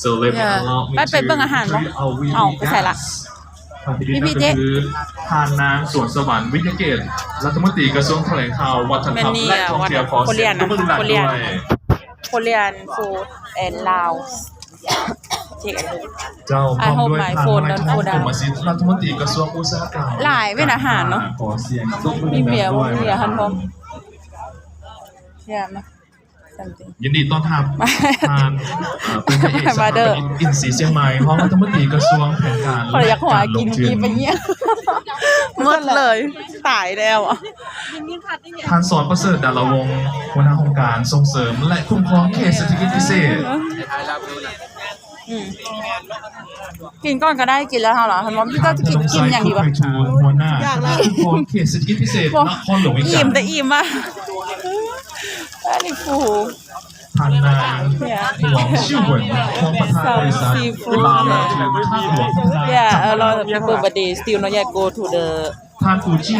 So let me allow me ไปเบิ่งอาหารบ่เอาไปใส่ละพี่เจ๊ทานนางสวนสวรรค์วิทยาเกตรัฐมนตรีกระทรวงแถลงข่าววัฒนธรรมและท่องเที่ยวขอเสียงปรบมือดังด้วยKorean food and Laos เจ้าพร้อมด้วยทางนายกรมศิลป์รัฐมนตรีกระทรวงอุตสาหกรรมหลายเป็นอาหารเนาะขอเสียงปรบมือมีดังด้วยเบียร์ฮันพร้อมอย่ามายินดีต้อนรับทานเป็นพระเอกสถาบันอินทรีย์เชียงใหม่ห้องรัฐมนตรีกระทรวงแผนการและการลงทุนไปเงี้ยหมดเลยตายแล้วอ่ะท่านสอนประเสริฐดารวงศ์หัวหน้าโครงการส่งเสริมและคุ้มครองเขตเศรษฐกิจพิเศษกินก้อนก็ได้กินแล้วเหรอท่านว่าพี่ก็จะกินอย่างดีวะหัวหน้าคุ้มครองเขตเศรษฐกิจพิเศษนครหลวงอีกอิ่มแต่อิ่มอ่ะอันนี้ฟูท่านนางหลวงชื่อเหวินรองประธานบริษัทลาลาทูท่าหลวงพัฒนา Yeah, a lot of people but they still not yet go to the ท่านฟูจิน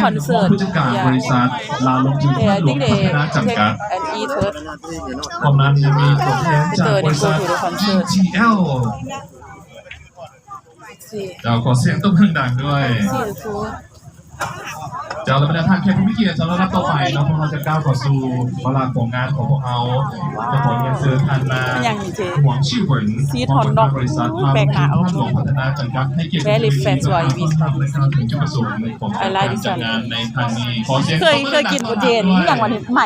ผู้จัดการบริษัทลาลงทุนท่าหลวงพัฒนาจำกัดความนั้นยังมีตัวแทนจากบริษัท GTL เราขอเสียงต้นเพิ่งดังด้วยเจ้าและบรรดาท่านแขกผู้มีเกียรติสำหรับต่อไปเราพวกเราจะก้าวเข้าสู่เวลาของงานของพวกเราจะขอเรียนเชิญท่านมาหวังชื่อเหวินของบริษัทมาลงทุนท่าหลวงพัฒนาจำกัดให้เกียรติผู้มีเกียรติทำในการถึงจุดประสงค์ของการจัดงานในครั้งนี้ขอเสียงเคยกินโปรเจนอย่างวันนี้ไหม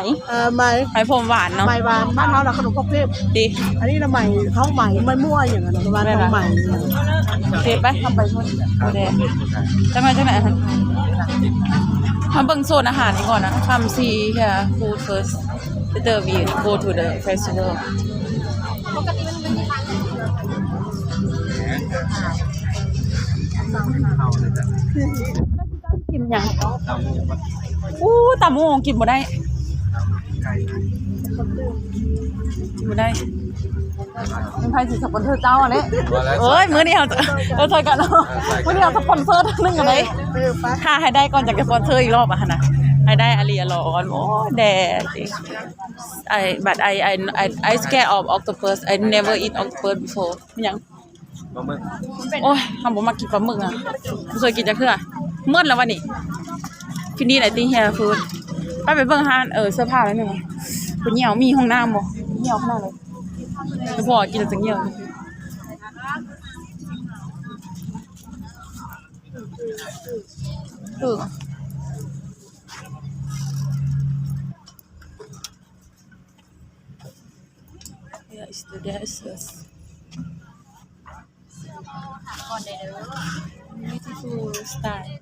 ไหมผมหวานเนาะไหมหวานบ้านเขาเราขนมข้าวเปียกดีอันนี้เราไหมเขาไหมมันมั่วอย่างนั้นประมาณไหมเจ็บไปทำไปช่วยโอเคจะมาจากไหนมาเบิ่งโซนอาหารนี้ก่อนนะคำซีค่ะ food first later we go to the festival กินยังตำมงกินบ่ได้บ่ได้มันใครสิสปอนเซอร์เจ้าอันนี้เอ้ยมื้อนี้เราใส่กันเนาะมื้อนี้เราสปอนเซอร์นึงอันนี้ถ้าให้ได้ก่อนจากสปอนเซอร์อีกรอบอ่ะนะให้ได้อารีอร้อนโอ้แดดbut I scared of octopus I never eat octopus before ยังโอ้ยทำผมมากินปลาหมึกอ่ะไม่เคยกินจักเทื่อเมื่อแล้ววันนี้ฟินี่ไหนติ้งเฮียฟูดไปเบิ่งห้านเสื้อผ้าแล้วนึงเป็นเหี่ยวมีห้องน้ำบ่เหี่ยวขนาดเลยจะพอกินจะเหี่ยวYeah, it's the dancers. Beautiful style.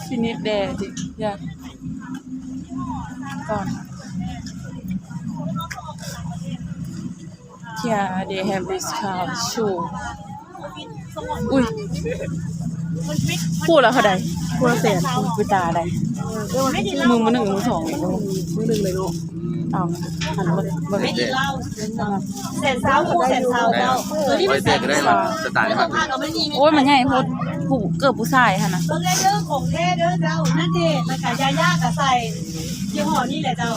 Finish there, yeah. Gone. Yeah, they have this kind of show. อุ้ยพูดแล้วเขาได้พูดแล้วเสียไปตาได้มือมันหนึ่งมือสองมือหนึ่งเลยลูกเอาหันมาไม่ดีเล่าเสร็จเช้าคู่เสร็จเช้าเจ้าไม่เสร็จก็ได้มาสไตล์ครับโอ้ยมันใหญ่พูดผู้เกิดผู้ชายค่ะนะเบิ่งได้เด้อของแท้เด้อเจ้านั่นเด็ดมาขายยากับใส่ยี่ห้อนี่แหละเจ้า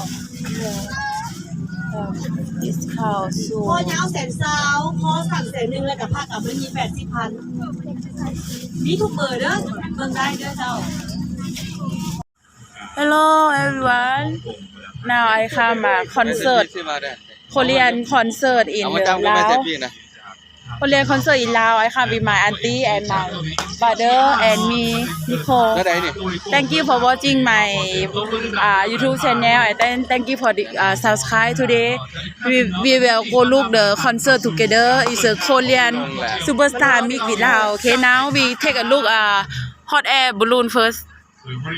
discount สูงพอยาวแสนเช้าพอสั่งแสนหนึ่งแล้วกับผ้ากับมันมี80,000มีทุกเบอร์เด้อเบิ่งได้เด้อเจ้า Hello everyone now I come concert Korean concert in Laos Korean concert in Laos I come with my auntie and my brother and me Nicole thank you for watching my YouTube channel and thank you for the subscribe today we will go look the concert together it's a Korean superstar meet with Laos okay now we take a look hot air balloon first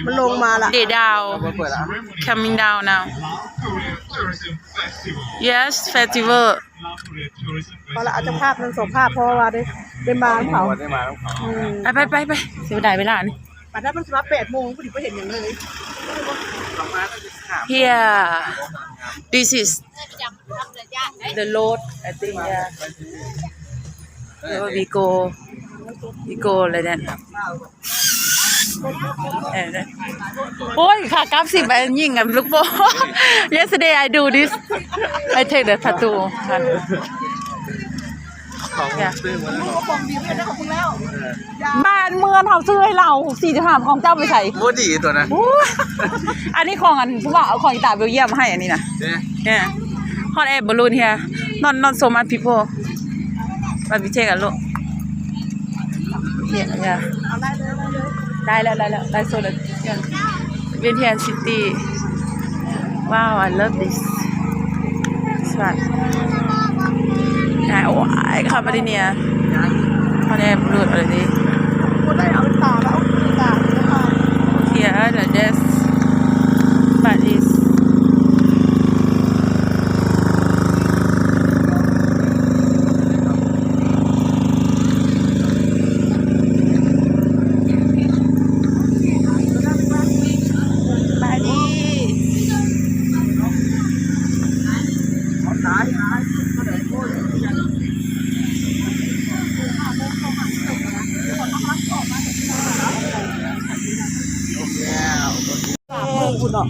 มันลงมาละ they down coming down now yes festival พอละอาจจะภาพมันส่งภาพเพราะว่าได้มาเขาไปเสียดายเวลานี่ปัดได้มันสมา8 โมงพอดีไปเห็นอย่างเลย here this is the road I think yeah we go like that โอ้ยค่ะกราฟ10ไปยิงกับลูกโป่ Yesterday I do this I take the tattoo ของซื้อมาแล้ว บ้านเมืองเขาซื้อให้เรา45ของเจ้าไปใส่ โคตรดีตัวนั้น อันนี้ของอันผู้ว่าเอาของอีตาเบลเยียมมาให้อันนี้นะ เนี่ย Yeah hot air balloon here not so much people but we take a look yeah ได้โซนเวียนเทียนซิตี้ว้าว I love this this one โอ้ยค่ะมาดิเนีย hot air balloon อะไรดี here the desk but isคุณเนาะ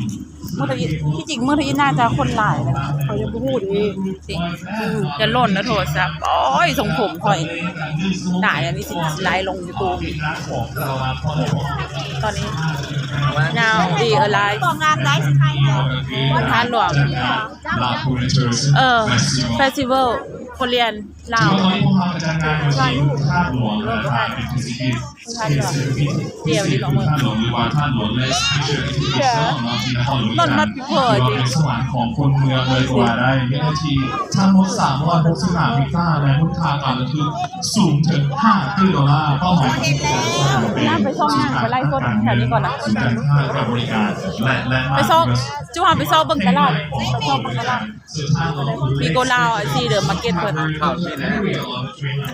เมื่อกี้ที่จริงเมื่อกี้น่าจะคนหลายนะเขายังพูดเองจริงจะหล่นนะโทรศัพท์โอ้ยส่งผมคอยด่าอย่างนี้สิไลฟ์ลงยูทูบตอนนี้ now we alive บอกงานไลฟ์สิใครเนี่ย ท่านหลวงเฟสติวัลโคเรียนลาวเดี๋ยวนี้ลองมือหล่นมัดพี่เผยจริง สวรรค์ของคนเมืองเลยกว่าได้วินาทีทั้งหมด365มิต้าและทุกทางอ่านก็คือสูงถึง$5 billionเป้าหมายของ น่าไปซ่อมงานไปไล่ต้นแถวนี้ก่อนนะ ศูนย์การค้ากับบริการและ ไปซ่อมจูฮานไปซ่อมเบิ่งตลาดไปซ่อมเบิ่งตลาดมีโกลาวไอซีเดอร์มาร์เก็ตเพิ่น เข้าที่ไหน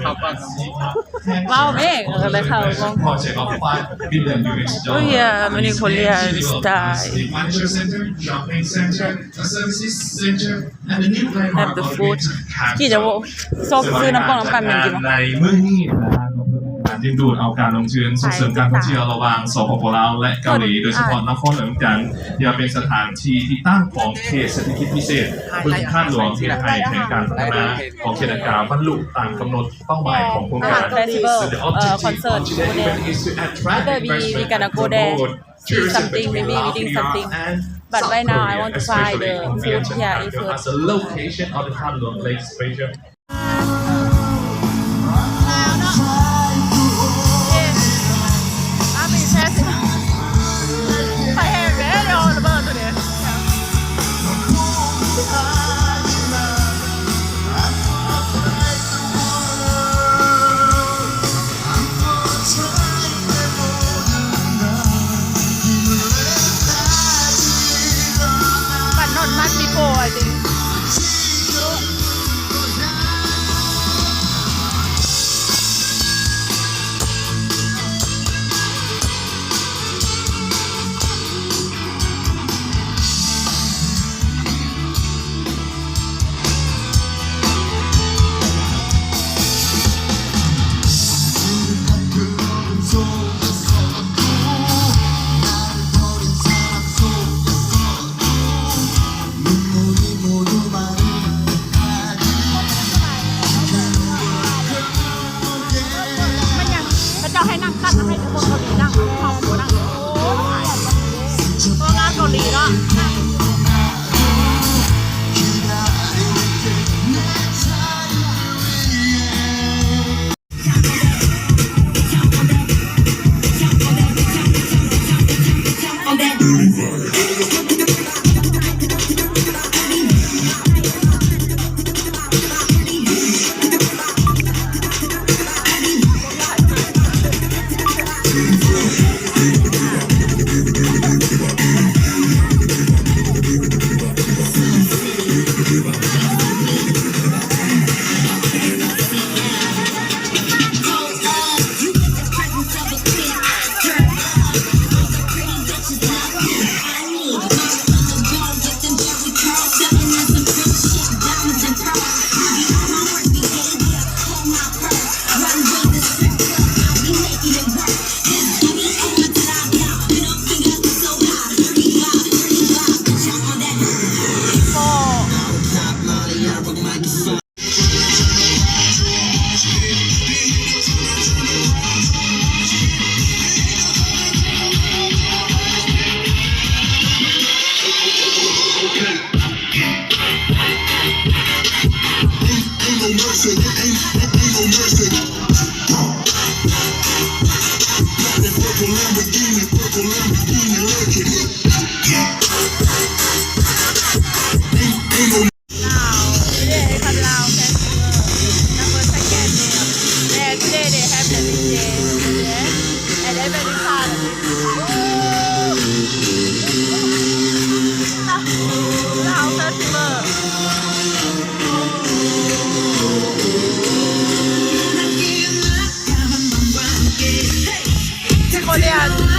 เข้าบ้าน ว้าวแม่อะไรเข้ามอง project of $5 billion Oh yeah, many Korean style. shopping center, a services center, and a new landmark Have the food. กี่จะว่าซอกซื้อน้ำปองน้ำปั่นมันกินมั้ย ในเมื่อนี้นะครับการดึงดูดเอาการลงทุนส่งเสริมการท่องเที่ยวระหว่างสปปลาวและเกาหลีโดยเฉพาะนครหลวงจันทร์ยังเป็นสถานที่ที่ตั้งของเขตเศรษฐกิจพิเศษบึงข้านหลวงที่ให้แห่งการพัฒนาของเขตดังกล่าวบรรลุตามกำหนดเป้าหมายของโครงการ Festival So the objective concert of today's event is to attract Maybe we investment gonna go and there, promote see tourism something, between maybe Laos, reading Vietnam, something. and But South right now I Korea, want to try especially the in food Vientiane here Pavilion first. as a location of the Tham Luang Lake Station. ไปแห้งแล้วเดี๋ยวระเบิดตัวเนี้ยBut not much people, I think.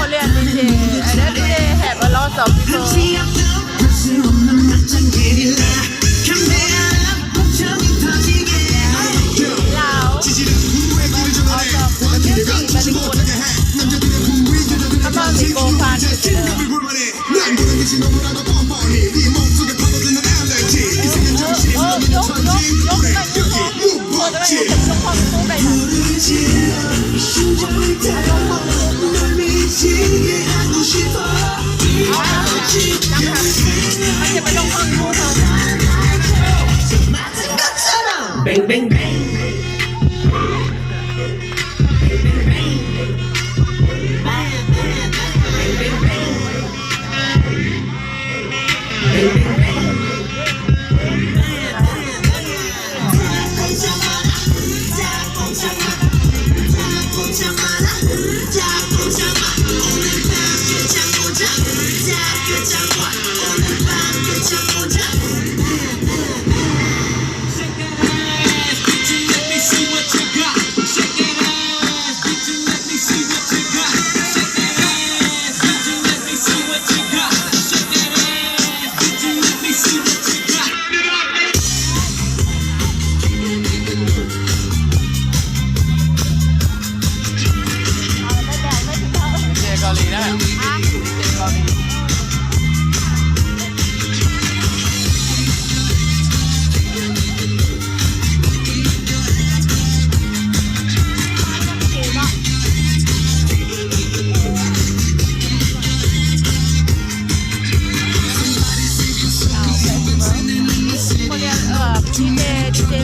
Korean DJ and that DJ have a lot of people ลาว Come on, we go party together. Bang bang bang. DJ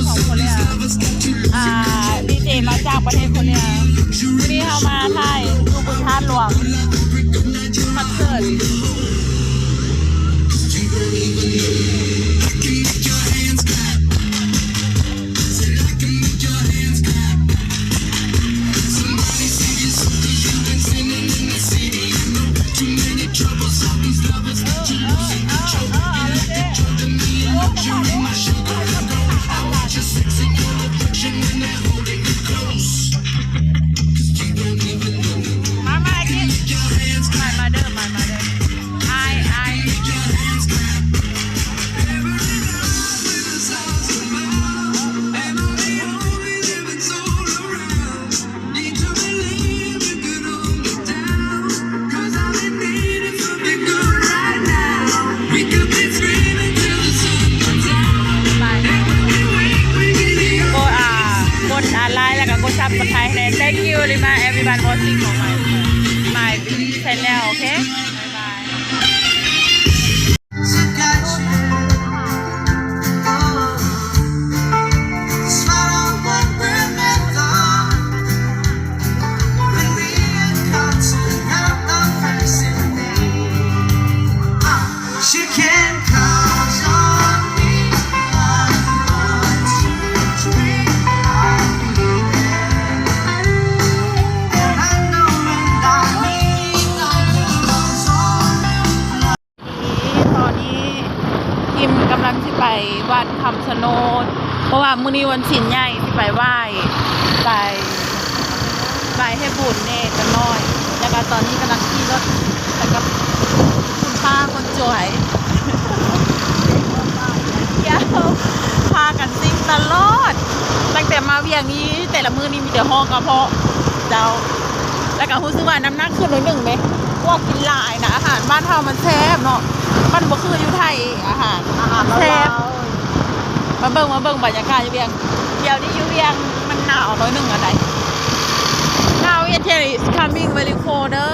ของคนเนี่ยดีเจมาจากประเทศคนเนี่ยวันนี้เรามาไทยดูบุญธาตุหลวงคอนเสิร์ตThank you, everyone watching for my channel. Okay, bye bye.ไปวัดคำชะโนดเพราะว่ามื้อนี้วันศีลใหญ่ที่ไปไหว้ไปให้บุญเนตกันน้อยแล้วก็ตอนนี้กำลังขี่รถไปกับคุณป้าคนสวยยาวพากันซิ่งตลอดตั้งแต่มาเวียงนี้แต่ละมื้อนี้มีแต่ห้องกระเพาะเจ้าแล้วก็รู้สึกว่าน้ำหนักขึ้นหน่อยหนึ่งไหมพวกกินหลายนะอาหารบ้านเฮามันแซ่บเนาะมันบ่คืออยู่ไทยอาหารแซ่บ มาเบิ่งบรรยากาศอยู่เวียงเดี๋ยวนี้อยู่เวียงมันหนาวน้อยหนึ่งอะไร Now it is coming very colder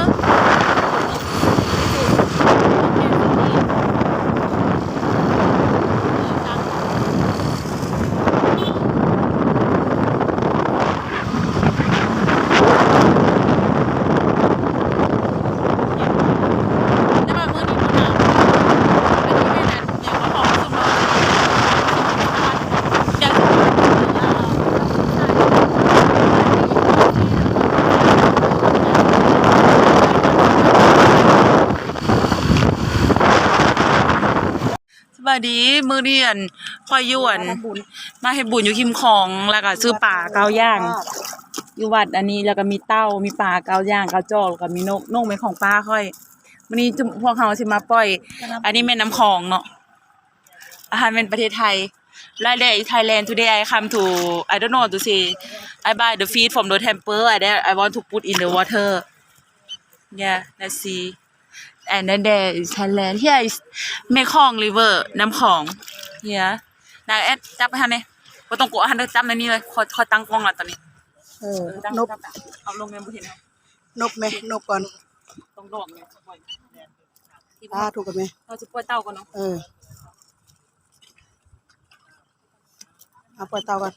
สวัสดีมื้อนี้คอยยวนมาให้บุญอยู่คิมของแล้วก็ซื้อปลาเกาย่างอยู่วัดอันนี้แล้วก็มีเต้ามีปลาเกาย่างเกาจอกแล้วก็มีนกเป็นของป้าค่อยมื้อนี้พวกเขาสิมาปล่อยอันนี้แม่น้ำของเนาะอาหารเป็นประเทศไทย Like that in Thailand today I come to I don't know to say I buy the feed from the temple and then I want to put in the water yeah let's see and then there is Thailand here is Mekong River น้ำของ here นายแอดจับไปทันเนี่ยบ่ต้องกลัวหันเด้อจับในนี้เลยขอตั้งกล้องแล้วตอนนี้ตั้ง นบ จับเอาลงแม่บ่เห็น นบไหมนบก่อน ต้องดอกเนี่ยปล่อย ถูกกันไหม เราจะปล่อยเต้าก่อนเนาะ เอาปล่อยเตาก่อน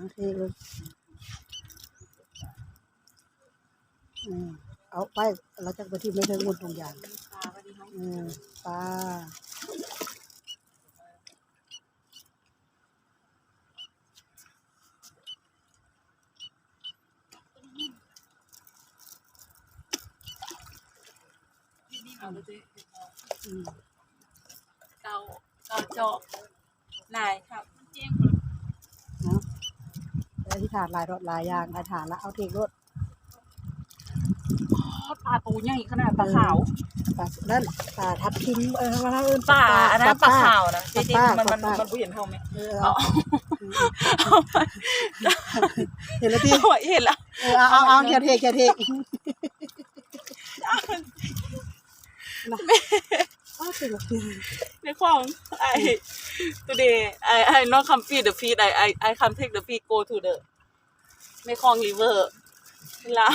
โอเคเลยเอาไปเราจะไปที่ไม่ได้งดตรงอย่างปลาเต้าเจาะนายครับ แล้วที่ถาดลายรถลายยางลายถาดแล้วเอาเทกรถ ปลาตัวใหญ่ขนาดปลาขาว ปลานั่นปลาทับทิมมาแล้ว ปลาอันนั้นปลาขาวนะจริงๆมันบ่เห็นเท่าไหมเห็นแล้วที่ เห็นแล้ว เอาเทกในของtoday I not come feed the feed I come take the feed go to the ในคลอง river แล้ว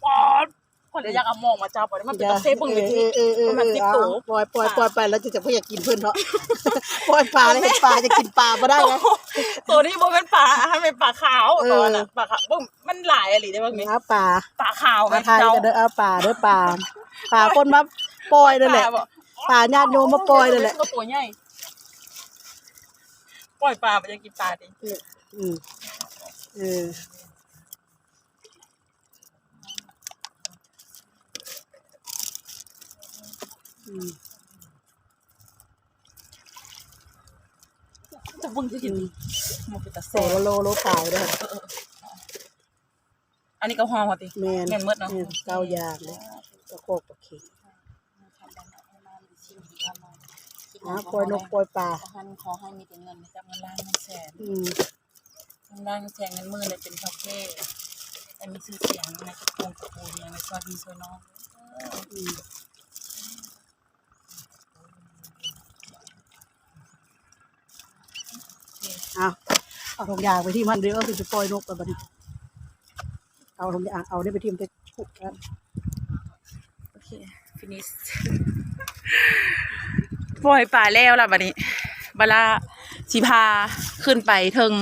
ปอดคนอยากเอามองมาจับมันเป็นตะเซ่บึ้งเลยมันติดตัวปล่อยไปแล้วจะไม่อยากกินเพื่อนเนาะปล่อยปลาเลยปลาจะกินปลาไม่ได้ไง ตัวนี้บ่เป็นปลาให้เป็นปลาขาวตัวน่ะปลาขาวมันหลายอะไรได้บ้างมั้ยปลาขาว ไทยจะเด้อเอาปลาเด้อปลาคนมาปล่อยนั่นแหละปลาญาติโยมมาปล่อยนั่นแหละตัวใหญ่ปล่อยปลามันจะกินปลาดิจะบึ้งจะกินมันเป็นตะเซ่โลปลายด้วยอันนี้ก็หอมพอดีแม่นมืดเนาะเกายางเลยตะโคกตะเข็งปล่อยนกปล่อยปลาขอให้มีแต่เงินจำเงินล้านเงินแสนเงินล้านเงินแสนเงินหมื่นเลยเป็นคาเฟ่แต่มีชื่อเสียงในกระโปรงกระปูเนี่ยในซอยดีซอยน้องเอาถุงยางไปที่มันเดี๋ยวถึงจะปล่อยนกไปบ้างเอาถุงยางเอาได้ไปที่มันจะขุดกันโอเค finish ปล่อยปลาแล้วล่ะบัดนี้บลาสิพาขึ้นไปเทิง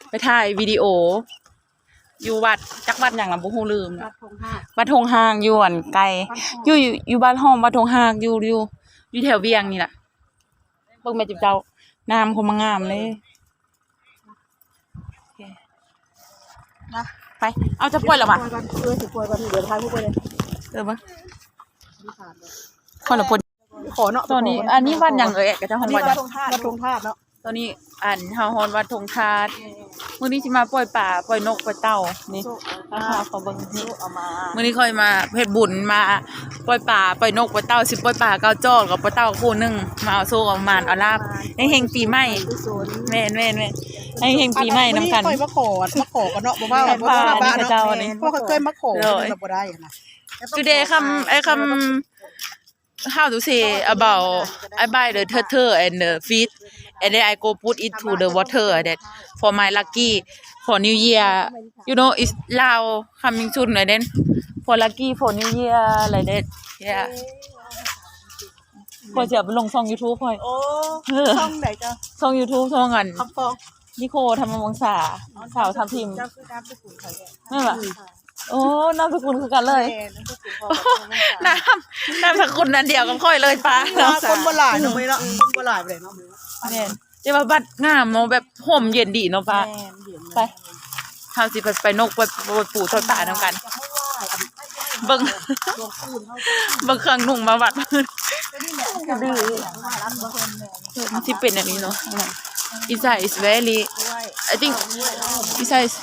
ไปถ่ายวิดีโออยู่วัดจักวัดอย่างลำบุฮูลืมนะวัดทงห้างอยู่อันไกลอยู่บ้านห้องวัดทงห้างอยู่แถวเวียงนี่แหละเบิ่งแม่จิบเจ้าน้ำคงมางามเลยไปเอาจะปล่อยหรอวะจะปล่อยก่อนเดี๋ยวทายพวกไปเลยมั้งคนละคนขอเนาะตอนนี้อันนี้วัดอย่างกับเจ้าของวัดวัดทงธาตุเนาะ ตอนนี้เฮาฮอนวัดธงทาดมื้อนี้สิมาปล่อยป่าปล่อยนกปล่อยเต่านี่นะคะขอเบิ่งนี่มื้อนี้ค่อยมาเฮ็ดบุญมาปล่อยป่าปล่อยนกปล่อยเต่าสิปล่อยป่าเก้าจอกกับปล่อยเต่าคู่นึงมาเอาโซ่กับมานเอาลาบให้เฮงปีใหม่แม่นให้เฮงปีใหม่นำกัน ค่อยมาขอกันเนาะบ่ว่า ให้ บ่ว่า พา บ้าน เจ้า เนาะ นี่ พวกเขาเคยมาขอแต่บ่ได้นะ Today how to say about I buy the turtle and the fish and then I go put it to the water that for my lucky for New Year. You know, it's Lao coming soon and then for lucky for New Year like that. Yeah. พอจะไปลงช่อง YouTube พ่อย โอ้ช่องไหนจ้ะ ช่อง YouTube ช่องอัน คำฟอง นิโคธรรมวงศาสาวทำพิมพ์ เจ้าคือน้ำสกุลเขาเนี่ย นั่นแหละโอ้นามสกุลคือกันเลย แม่น้ำสกุลพ่อกับน้องสาว นามสกุลนั่นเดียวกับค่อยเลยป้า คนโบราณเนาะไม่เนาะคนโบราณไปเลยเนาะ เนี่ยจะว่าบัดงามเนาะแบบห่มเย็นดีเนาะป้า แม่เดี๋ยว ไปเฮาสิไปนกไปปู่ทอดป่านำกัน เบิ่งเบิ่งเครื่องนุ่งมาวัดดื้อมันสิเป็นอันนี้เนาะInside is very I think inside is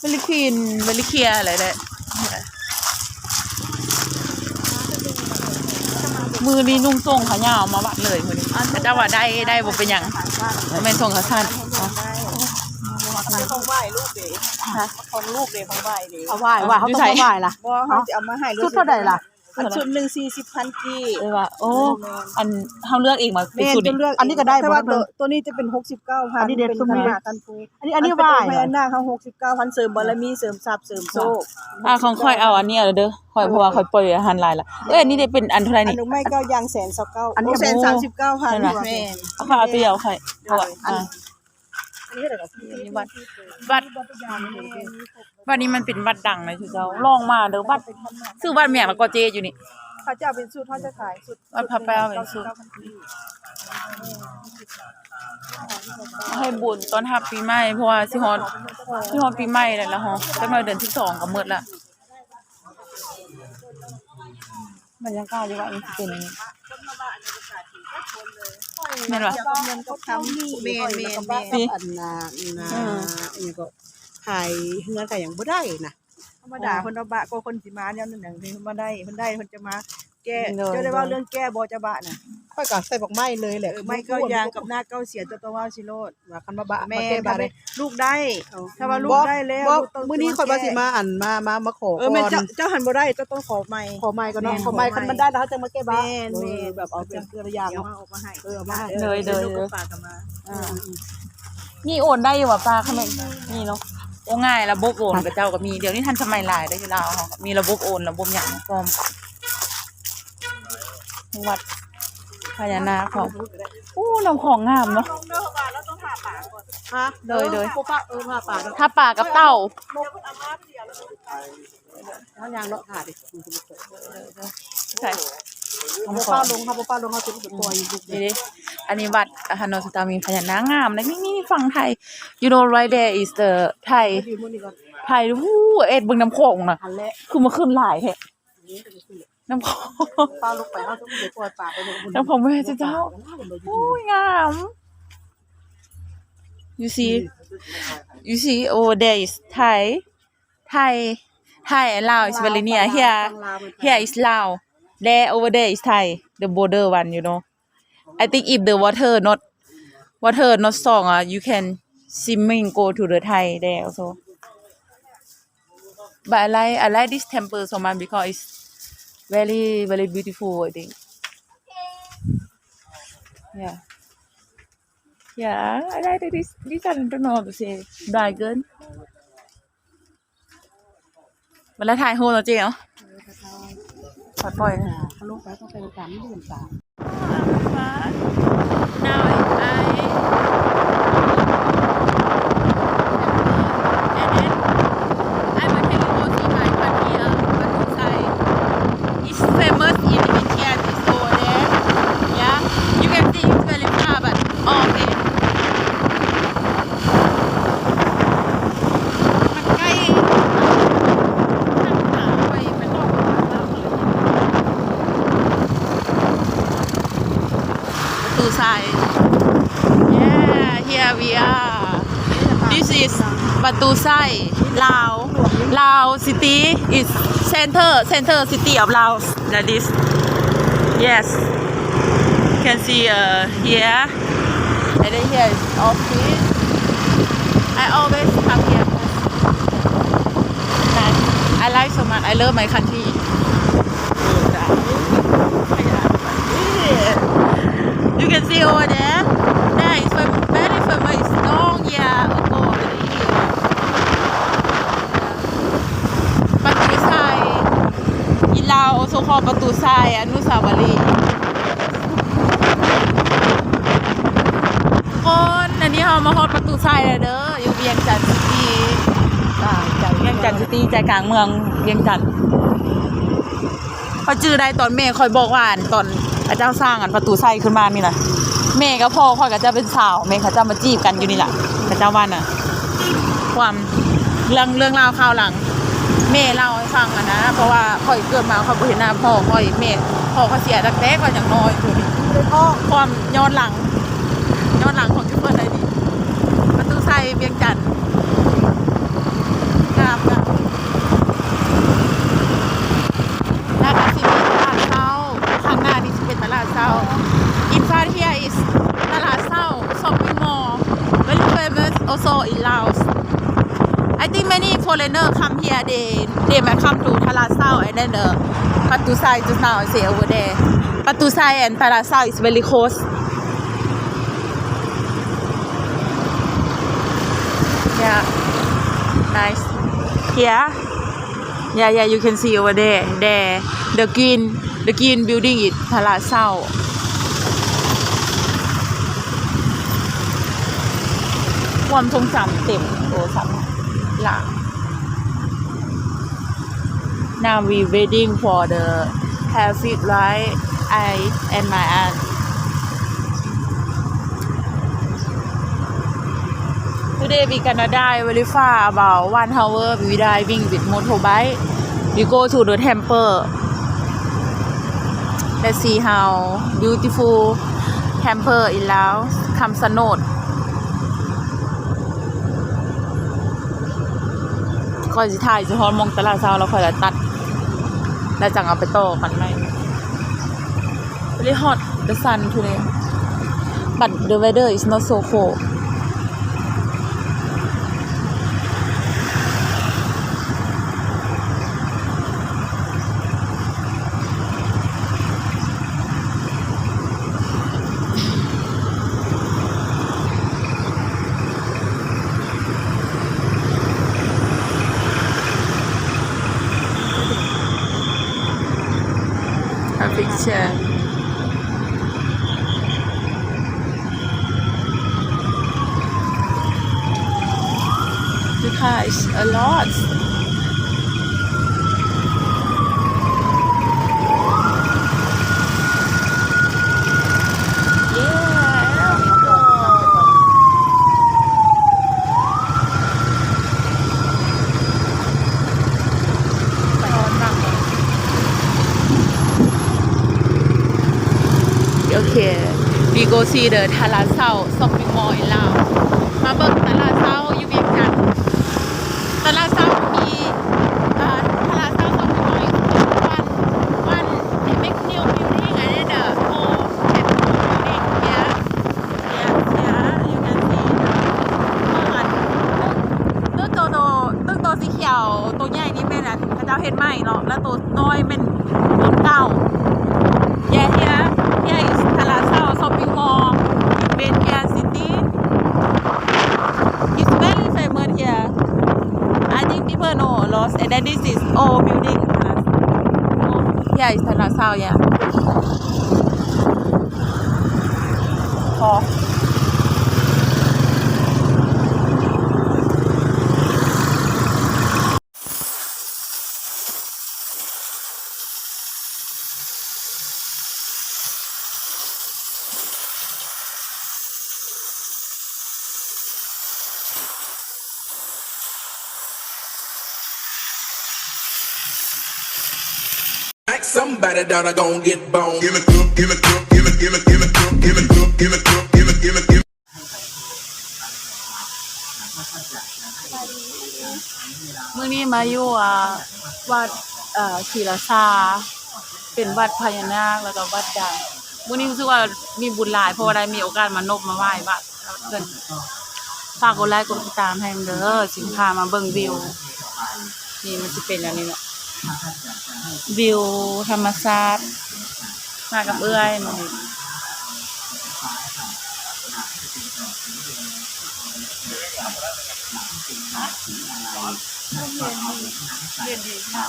very clean very clear อะไรได้มือนี้นุ่งทรงขายาวมาวัดเลยมือนี้แต่ถ้าว่าได้บ่เป็นหยังบ่แม่นทรงขาสั้น ของไหว้ลูกเด้ของลูกเด้ของไหว้เด้ เอาไหว้ว่าเขาต้องมาไหว้ล่ะ บ่เขาจะเอามาให้ ชุดเท่าใดล่ะ อันชุด1 40,000กี เออว่าโอ้อันเฮาเลือกเองมาเป็น แม่ สูตร จะ นี้ เลือก อันนี้ก็ได้ แต่ว่า บ่ ตัวนี้จะเป็น 69,000 อันนี้เด็ด เป็น สุด ข นี่ นาดตันปู อันนี้ไหว้ พญานาคเขา69,000เสริมบารมีเสริมทรัพย์เสริมโชค ของค่อยเอาอันนี้เด้อค่อยเพราะว่าค่อยปล่อยอาหารหลายละเอ้ยอันนี้ได้เป็นอันเท่าไหร่ อัน นี่ หนึ่งไม่ก็ยาง129,000 อันนี้ 139,000 แม่ แม่ เอาค่ะเอาตัวเดียวค่อยเพราะว่าอันนี้เท่าไหร่กับพี่ นี่บัตรนี้มันเป็นบัตรดังเลยคือเจ้าลองมาเด้อบัตรซื้อบัตรแม่งแล้วก็เจอยู่นี่ เขาจะเอาเป็นสูตรเขาจะขายสูตร วัดพระแป้วเป็นสูตร ให้บุญต้อนรับปีใหม่เพราะว่าสิฮอดปีใหม่แล้วฮะจักหน่อยเดือน12ก็หมดละบรรยากาศอยู่ว่ามันสิเป็นอย่างนี้แม่นบ่ เงินก็ทำเมน สิ อันน่ะอันนี้ก็ขายเงินก็ยังบ่ได้นะธรรมดาคนเอาบะก็คนสิมาแนวนั้นน่ะคือมาได้เพิ่นได้เพิ่นจะมาแก้เจ้าได้ว่าเรื่องแก้บ่จะบะน่ะ ค่อยก็ใส่บักไม้เลยแหละ ไม่ก็ยางกับหน้าเก้าเสียจะต้องว่าสิโลด ว่าคันมาบะ แม่ มาแก้บะเลย ลูกได้ถ้าว่าลูกได้แล้ว มื้อนี้ค่อยว่าสิมามาขอ แม่ ก่อน เจ้าหันบ่ได้เจ้าต้องขอใหม่ ขอไม้ก่อนเนาะขอไม้คันมันได้แล้วเขาจะมาแก้บะ แม่น แบบเอาเป็นตัวอย่าง เอา เนาะ มาออกมาให้ เอามาให้ ลูกก็ฝากกันมา นี่โอนได้อยู่ว่ะป้าคั่นแม่นนี่เนาะโอ้ง่ายระบบโอนกับเจ้าก็มีเดี๋ยวนี้ทันสมัยหลายได้อยู่ลาวเฮามีระบบโอนระบบหยังพร้อมวัดพญานาคของน้ำของงามเนาะ ฮะ โดย พวกป้าผ้าป่า ถ้าป่ากับเต่า เขายางเลาะถ่าดิ ใช่ พวกป้าลงครับพวกป้าลงเขาจะไปปล่อยอยู่ นี่ดิอันนี้วัดฮานอยสตามีพญานาคงามเลยนี่ฝั่งไทย you know right there is the Thai ดีมื้อนี้ก่อน ไทยเอ็ดเบิ่งน้ำโขงน่ะ อันแรก คือมาขึ้นหลายแท้น้ำโขง ป้าลงไปเขาจะไปปล่อยป่าไปเลย น้ำโขงแม่เจ้าโอ้ยงาม you see over there is Thai and Lao is very near here is Lao there over there is Thai the border one you know I think if the water not strong you can swimming go to the Thai there also but I like this temple so much because it's very beautiful I think yeah I like this I don't know how to say dragon เวลาถ่ายโฮเราเจ๊เนาะปล่อยนะ เขาลงไปต้องใส่น้ำตาลไม่ดื่มตา Now and then I will tell you also my country Batusai is famous in India is over there yeah you can see it's very far but okay มันใกล้ทางไปมันนอกมากเลยประตู we are. This is Batu Sai, Lao. Lao city is center city of Laos. That is. Yes. You can see here. And then here is office. I always come here. Nice. I like so much. I love my country. You can see over there. There is very famous long year ago. Batu Sai. In Laos also called Batu Sai Anusawari. คนอันนี้เรามาฮอดประตูทรายแล้วเด้ออยู่เวียงจันทร์ซิตี้เวียงจันทร์ซิตี้ใจกลางเมืองเวียงจันทร์พอจื้อได้ตอนแม่คอยบอกว่าตอนพระเจ้าสร้างอันประตูทรายขึ้นมานี่แหละแม่กับพ่อคอยก็จะเป็นสาวแม่เขาจะมาจีบกันอยู่นี่แหละพระเจ้าว่าน่ะความเรื่องราวข่าวหลังแม่เล่าให้ฟังอ่ะนะเพราะว่าคอยเกิดมาคอยบ่เห็นหน้าพ่อคอยแม่พ่อเขาเสียตั้งแต่ก็ยังน้อยอยู่นี่ความย้อนหลังของที่เปิดอะไรดีประตูไซเวียงจันทร์งามนะหน้าตาสิเป็นตลาดเช้าข้างหน้านี่จะเป็นตลาดเช้า In front here is ตลาดเช้า shopping mall very famous also in Laos I think many foreigner come here they might come to ตลาดเช้า and then the ประตูไซ just now I say over there ประตูไซ and ตลาดเช้า is very close Yeah, nice. Here, yeah, you can see over there. There, the green building is Palasao.ความทรงจำเต็มโทรศัพท์หลัง Now we waiting for the traffic light. I and my aunt. Today we gonna dive very far about 1 hour we diving with motorbike. We go to the temple. Let's see how beautiful temple in Laos. Khamsanot. ก่อนสิถ่ายสิฮอดมองตลาดเช้าแล้วค่อยจะตัดแล้วจังเอาไปต่อกันไหม Very hot the sun today but the weather is not so cold. A picture. Because a lot. Okay, we go see the ตลาดเช้า shopping mall in Laos มาเบิ่งตลาดเช้าอยู่เวียงจันทน์ตลาดเช้ามีตลาดเช้า shopping mall is one they make new building and then the old building here you can see ตึกโตสีเขียวตัวใหญ่นี่แม่นอะเขาเจ้าเฮ็ดใหม่เนาะแล้วตัวน้อยเป็นต้นเก่า Yeah, here is Palasao shopping mall in Benkia City. It's very famous here. I think people know Laos, and then this is old building. Here is Palasao, yeah. Oh. Like somebody that I gon' get bone. Give it, give it, give it, give it, give it, give it, give it, give it, give it, give it, give it. มื้อนี้มาอยู่วัดศิลาชาเป็นวัดพญานาคแล้วก็วัดดังมื้อนี้รู้สึกว่ามีบุญหลายเพราะว่าได้มีโอกาสมานบมาไหว้วัดเพิ่นฝากกดไลค์กดติดตามให้เด้อสิพามาเบิ่งวิวนี่มันสิเป็นอันนี้เนาะวิวธรรมชาติมากับเอื้อยมานี่เย็นดีค่ะ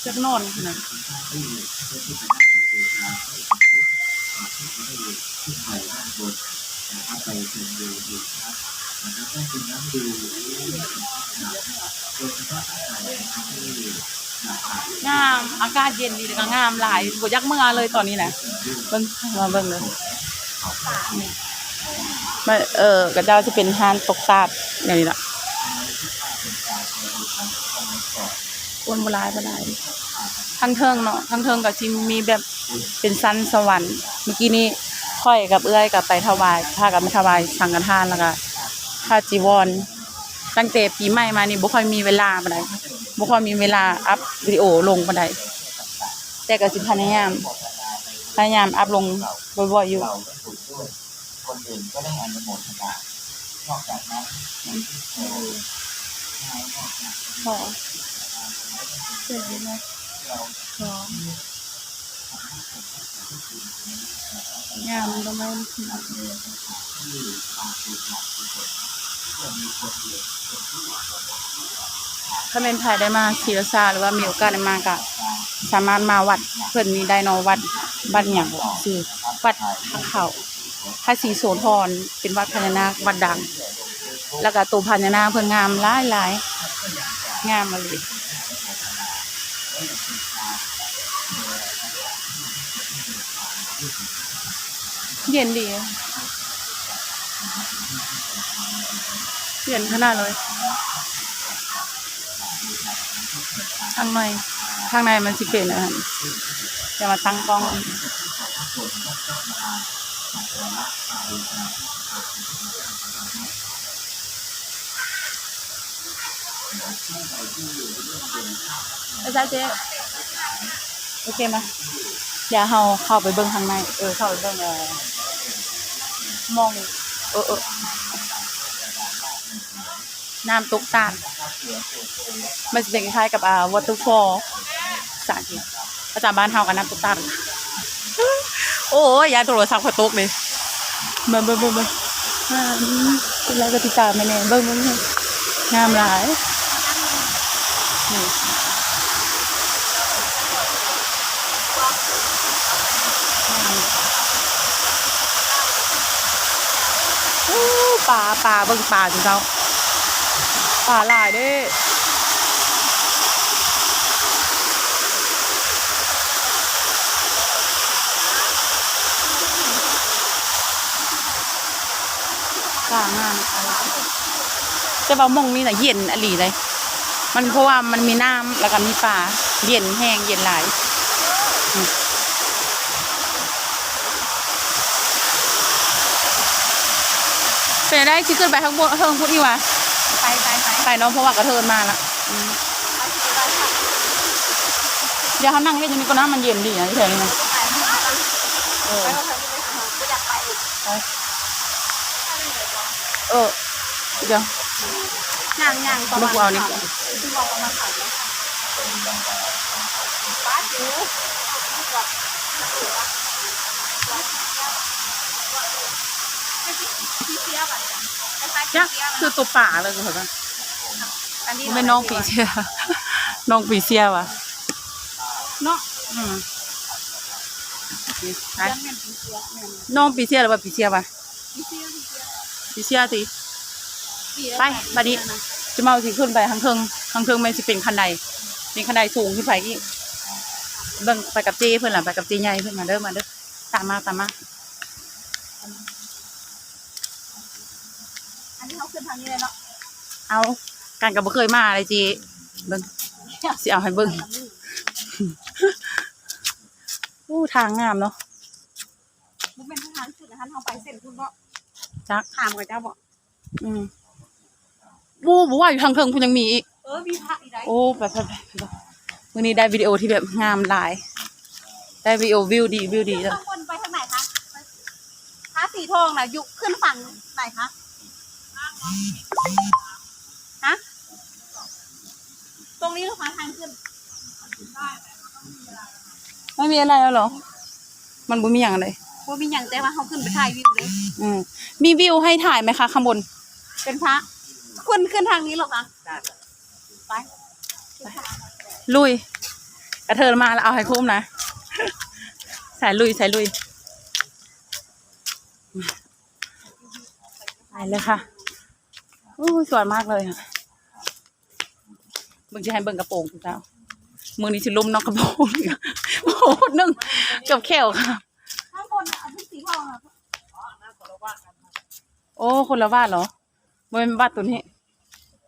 จักนอนนะงามอากาศเย็นดีแล้วก็งามหลายบ่อยากเมื่อเลยตอนนี้นะเบิ่งมาเบิ่งเลยมาก็เจ้าจะเป็นห้านตกตาดอย่างนี้ล่ะคนโบราณทั้งเทิงเนาะทั้งเทิงก็สิมีแบบเป็นชั้นสวรรค์เมื่อกี้นี้ค่อยกับเอื้อยกับไปถวายพากันไปถวายสังฆทานแล้วก็ผ้าจีวรตั้งแต่ปีใหม่มานี่บ่ค่อยมีเวลาปานใดบ่ค่อยมีเวลาอัพวิดีโอลงปานใดแต่ก็สิพยายามอัพลงบ่อยๆอยู่คนอื่นก็ได้อนุโมทนานอกจากนั้นขอเสร็จแล้วงามก็ไม่ถ้าเป็นไผได้มาศิลาชาหรือว่ามีโอกาสได้มาก็สามารถมาวัดเพิ่นนี้ได้เนาะวัดหยังชื่อวัดเขาพระศรีโสธรเป็นวัดพญานาควัดดังแล้วก็ตัวพญานาคเพิ่นงามหลายงามมาเลยเย็นดีเย็นขนาดเลยข้างในมันสิเป็นจะมาตั้งกล้องอาจารย์เจ๊โอเคไหมเดี๋ยวเราเข้าไปเบิ่งข้างในเข้าไปเบิ่งมองน้ำตกตาลมันจะเป็นคล้ายๆกับwaterfall สาธิตอาจารย์บ้านเฮากับน้ำตกตาลโอ้ยยาโทรศัพท์ขอตกเลยเบิ่งเป็นไรก็ติดตามไม่แน่เบิ่งงามหลายนี่ป่าเบิ่งป่าจังเจ้าป่าหลายเด้ป่างามแต่ว่าหม่องนี้น่ะเย็นอหลีเลยมันเพราะว่ามันมีน้ำแล้วก็มีป่าเย็นแห้งเย็นหลายเป็นได้ที่ขึ้นไปข้างบนเทิงพุทธิวะไปเนาะเพราะว่ากระเทินมาละเดี๋ยวเขานั่งเล่นอยู่นี่ก็น้ำมันเย็นดีนะที่แถวนี้นะเดี๋ยวย่างลูกวาวนี่ยักษ์คือตัวป่าเลยคุณผู้ชมไม่น้องปีเสียน้องปีเสียวะเนาะน้องปีเสียหรือว่าปีเสียวะปีเสียสิไปบัดนี้จะมาสิขึ้นไปทางเทิงมันสิเป็นคันใดเป็นคันใดสูงขึ้นไปอีกเบิ่งไปกับเจ้เพื่อนล่ะไปกับเจ้ใหญ่เพื่อนมาเด้อตามมาอันนี้เขาขึ้นทางนี้เลยเนาะเอาการกับบ่เคยมาเลยจีเบิ่งสิเอาให้เบิ่งทางงามเนาะบ่เป็นทางขึ้นนะคะเฮาไปเส้นคุณบ่จักถามกับเจ้าบ่ บูบอกว่าอยู่ทางเทิงคุณยังมีอีก มีพระอีกได้ โอ้แบบวันนี้ได้วิดีโอที่แบบงามหลาย ได้วิดีโอวิวดีเลย ข้างบนไปทางไหนคะพระสีทองน่ะยุขึ้นฝั่งไหนคะฮะตรงนี้หรือคะทางขึ้น ไม่มีอะไรแล้วเหรอ มันบ่มีอย่างอะไร ว่ามีอย่างแต่ว่าเขาขึ้นไปถ่ายวิวเลย มีวิวให้ถ่ายไหมคะข้างบน เป็นพระขึ้นทางนี้หรอคะไป ลุยกระเทินมาแล้วเอาให้คุ้มนะ สายลุยไปเลยค่ะโอ้สวยมากเลยค่ะเบิ่งจะให้เบิ่งกระโปรงคุณเจ้ามือนี้ชิลุ่มนอกกระโปรงโอ้โหนึ่งเกือบแขวค่ะ ข้างบนอันที่สีทองอ่ะ โอ้คนละบ้านเหรอไม่เป็นบ้านตัวนี้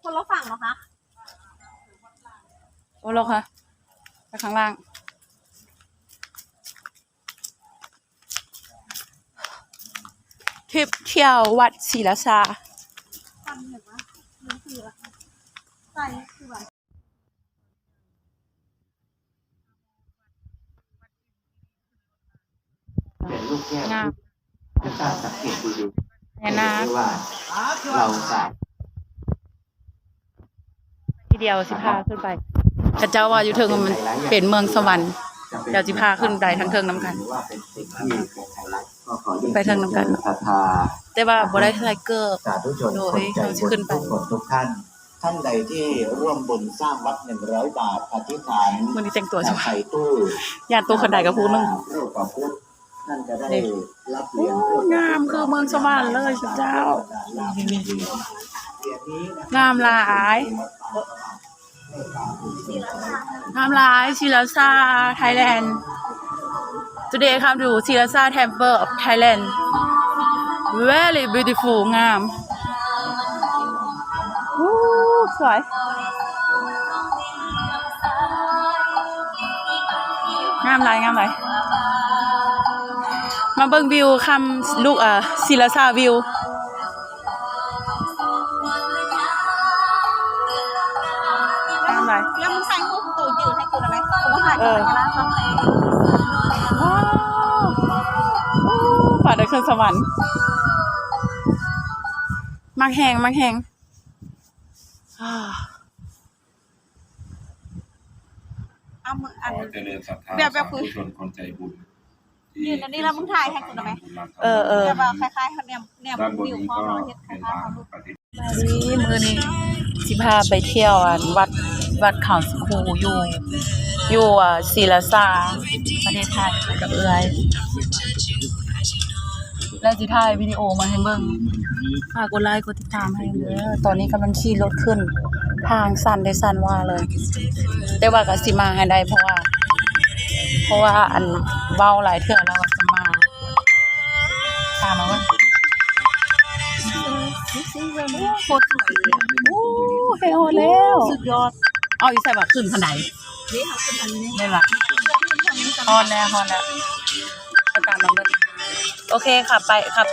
คนละฝั่งเหรอคะ โอ้เราค่ะไปข้างล่างทริปเที่ยววัดศรีราชา ฝั่งเหนือเรื่องคืออะไรใช่คือแบบ เป็นลูกแก้ว งาม ถ้าสังเกตดู แน่นา ๆว่าเราสาม ทีเดียวสิพาขึ้นไปกระเจ้าว่าอยู่เทิงมันเป็นเมืองสวรรค์เดี๋ยวสิพาขึ้นไปทั้งเทิงน้ำกัน ว่าเป็นสิ่งที่เป็นไฮไลท์ก็ขอยื่ ไปทางน้ำกัน ศรัทธา แต่ว่าบ่ได้ไทเกอร์ สาธุชน โด ค ย นใจ เราจะ บุ ขึ้ ญ นไป ทุกคนทุกท่าน ท่านใดที่ร่วมบุญสร้างวัด100 บาทอธิษฐาน มื้อนี้แต่งตัวส จาก วย ไข่ตู้ ย่านตัวคนใดกับผู้นึง รูปกับพุทธท่านจะได้ นี่ รับเหรียญ โอ้งามคือเมืองสวรรค์เลยสุดเจ้า งามหลายศิลาซา Thailand Today come to Silasa Temple of Thailand very beautiful งามสวยงามหลายมาเบิ่งวิวคำลูกศิลาซาวิวงามหลาย แล้วมึงใส่รูปตัวยืนให้กูได้ไหมผมว่าถ่ายตัวอย่างนั้นต้องเลย ว้าวป่าได้ขึ้นสวรรค์มักแหงเอามืออัน เจริญศรัทธา แบบคือ สาธุชนคนใจบุญ ยืนอันนี้แล้วมึงถ่ายให้กูได้ไหม เออ แบบว่าคล้ายๆเขาเนี่ย ด้านบน วิว นี้ พ่อ ก็ เราเฮ็ดค เป็น ล้ายๆ ลาน เขาลูก ปฏิ นี่มือนี้สิพาไปเที่ยววัดเขาสคูอยู่ศรีราชาประเทศไทยกับเอื้อยแล้วสิถ่ายวิดีโอมาให้เบิ่งฝากกดไลค์กดติดตามให้เด้อตอนนี้กำลังขี่รถขึ้นทางสั่นได้สั่นว่าเลย แต่ว่าก็สิมาให้ได้เพราะว่าอันเว้าหลายเทื่อแล้วก็จะมาตามมาว่าโคตรสวยเลยโอ้เฮลแล้วสุดยอดเอาอีใส่บักขึ้นคันไหน นี่เขาขึ้นอันนี้ ได้ละฮอนแล้วก็ตามมาเบิ่งโอเคค่ะไปครับ